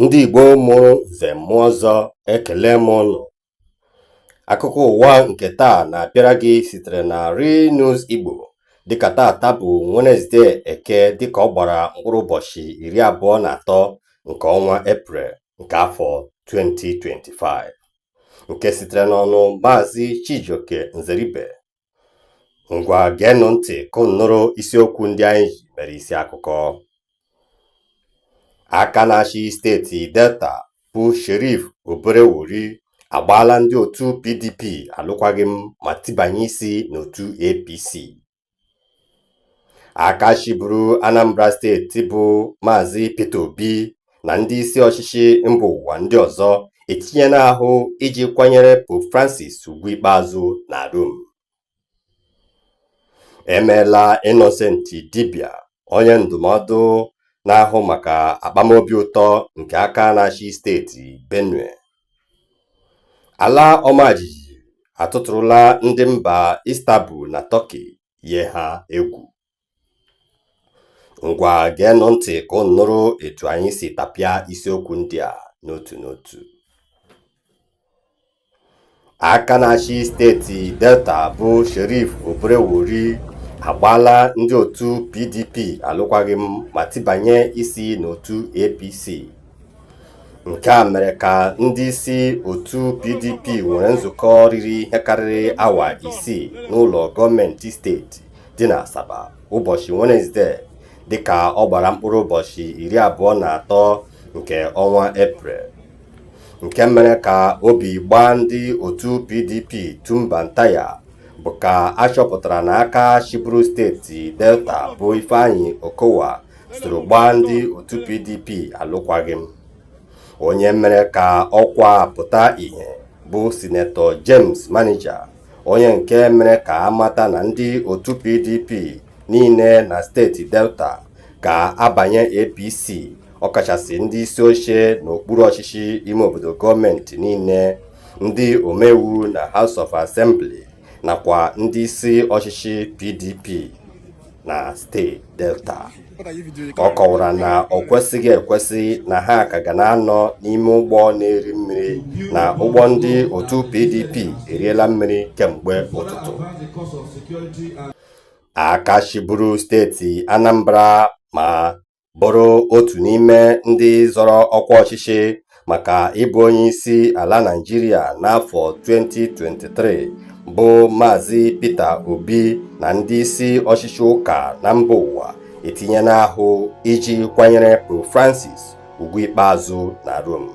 Ndị Igbo mụrụ nze mmụọ ọzọ, ekele m ụnụ. Akụkọ ụwa nke taa na-abịara gị sitere na Real News Igbo. Dịka taata bụ Wednesday Eke, dịka ọ gbara mkpụrụ ụbọchị 23 nke ọnwa Eprel nke afọ 2025, nke sitere n'ọnụ Maazị Chijioke Nzeribe. Ngwa geenụ ntị ka unu nụrụ isiokwu ndị anyị ji mere isi akụkọ. Aka na-achị steeti Delta bụ Sheriff Oberewori agbaala ndị otu PDP alụkwaghịm ma tibanye isi n'otu APC. Aka chịburu Anambra steeti bụ Maazị Peter Obi na ndị isi ọchịchị mba ụwa ndị ọzọ etinyela ahụ iji kwanyere Pope Francis ugwu ikpeazụ na Rome. Emeela Innocent Dibia, onye ndụmọdụ na-ahụ maka akpamobi ụtọ nke aka na-achị steeti Benue. Ala ọmajiji atụtụrụla ndị mba Istanbul na Turkey yie ha egwu. Ngwa geenụ ntị ka unu nụrụ etu anyị si tapịa isiokwu ndị a n'otu n'otu. Aka na-achị steeti Delta bụ Sheriff Oberewori agbaala ndị otu PDP alụkwaghịm ma tibanye isi n'otu APC. Nke a mere ka ndị isi otu PDP nwere nzukọ riri ihe karịrị awa 6 n'ụlọ gọọmenti steeti dị na Asaba ụbọchị Wednesday, dịka ọ gbara mkpụrụ ụbọchị 23 nke ọnwa Eprel, nke mere ka obi gbaa ndị otu PDP tumba ntaya bụ ka a chọpụtara na aka chịburu steeti Delta bụ Ifeanyi Okowa soro gbaa ndị otu PDP alụkwaghịm. Onye mere ka ọkwa pụta ìhè bụ Sinetọ James Manager, onye nke mere ka amata na ndị otu PDP niile na steeti Delta ga-abanye APC, ọkachasị ndị isi oche n'okpuru ọchịchị ime obodo gọọmenti niile, ndị omeiwu na House of Assembly, nakwa ndị isi ọchịchị PDP na steeti Delta. Ọ kọwara na ọ kwesịghị ekwesị na ha ka ga na-anọ n'ime ụgbọ na-eri mmiri na ụgbọ ndị otu PDP eriela mmiri kemgbe ụtụtụ. Aka chịburu steeti Anambra ma bụrụ otu n'ime ndị zọrọ ọkwa ọchịchị maka ịbụ onye isi ala Naịjirịa n'afọ 2023 bụ Maazị Peter Obi na ndị isi ọchịchị ụka na mba ụwa etinyela ahụ iji kwanyere Pope Francis ugwu ikpeazụ na Rome.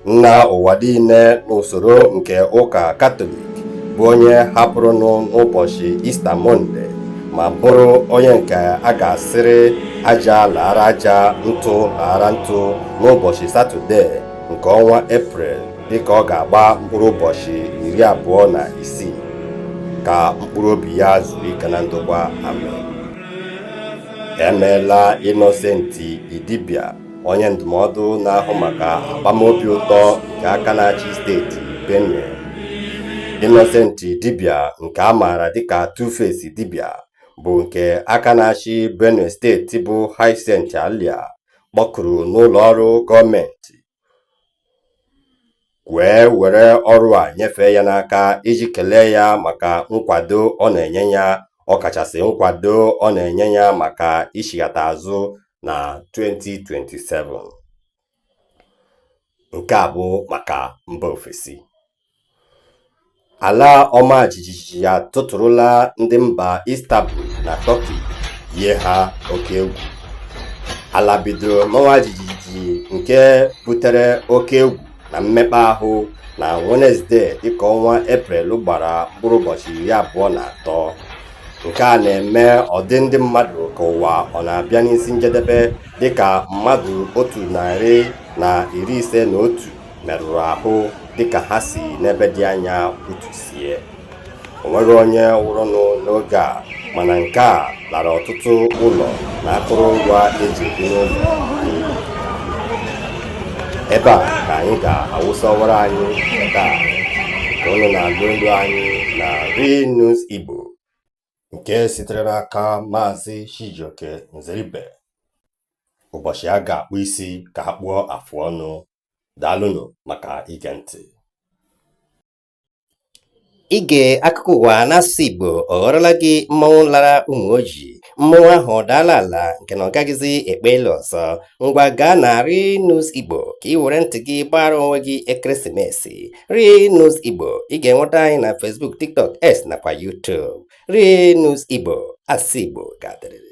Nna ụwa niile n'usoro nke ụka Katọlik bụ onye hapụrụnụ n'ụbọchị Easter Monday ma bụrụ onye nke a ga-asịrị aja lara aja, ntụ lara ntụ n'ụbọchị Satọde nke ọnwa Eprel, dịka ọ ga-agba mkpụrụ ụbọchị 26 ka mkpụrụ obi ya zuru ike na ndokwa. Amen. Emeela Innocent Dibia, onye ndụmọdụ na-ahụ maka akpamobi ụtọ nke aka na-achị steeti Benue. Innocent Dibia, nke a maara dịka Two-Face Dibia, bụ nke aka na-achị Benue steeti bụ Hyacinth Alia kpọkuru n'ụlọ ọrụ gọọmenti were ọrụ a nyefee ya n'aka iji kelee ya maka nkwado ọ na-enye ya, ọkachasị nkwado ọ na-enye ya maka ichighata azụ na 2027. Nke a bụ maka mba ofesi. Ala ọma jijiji ya tụtụrụla ndị mba Istanbul na Turkey yie ha oke egwu. Ala bidoro mawa jijiji nke butere oke egwu na mmekpa ahụ na Wednesday, dịka ọnwa Eprel gbara mkpụrụ ụbọchị 23. Nke a na-eme ọdị ndị mmadụ ka ụwa ọ na-abịa n'isi njedebe, dịka mmadụ 151 merụrụ ahụ dịka ha si n'ebe dị anya butusie. O nweghị onye nwụrụnụ n'oge a, mana nke a lara ọtụtụ ụlọ na akụrụngwa eji ebi n'ụlọ. Ebe a ka anyị ga-awụsa ọwara anyị taa, ka unu na-agụ elu anyị na Real News Igbo, nke sitere n'aka Maazị Chijioke Nzeribe. ụbọchị a ga-akpụ isi ka ha kpụọ afụ ọnụ. Daalụnụ maka ige ntị. Ige akụkọ ụwa n'asụsụ Igbo ọ ghọrọla gị mmọnwụ lara ụmụ ojii? Mmọnwụ ahụ ọ daala ala nke na ọ gaghịzi ekpe elu ọzọ? Ngwa gaa na Real News Igbo ka ị were ntị gị gbara onwe gị ekeresimesi. Real News Igbo, ị ga-enweta anyị na Facebook, TikTok, X nakwa YouTube. Real News Igbo, asụsụ Igbo ga-adịrịrị.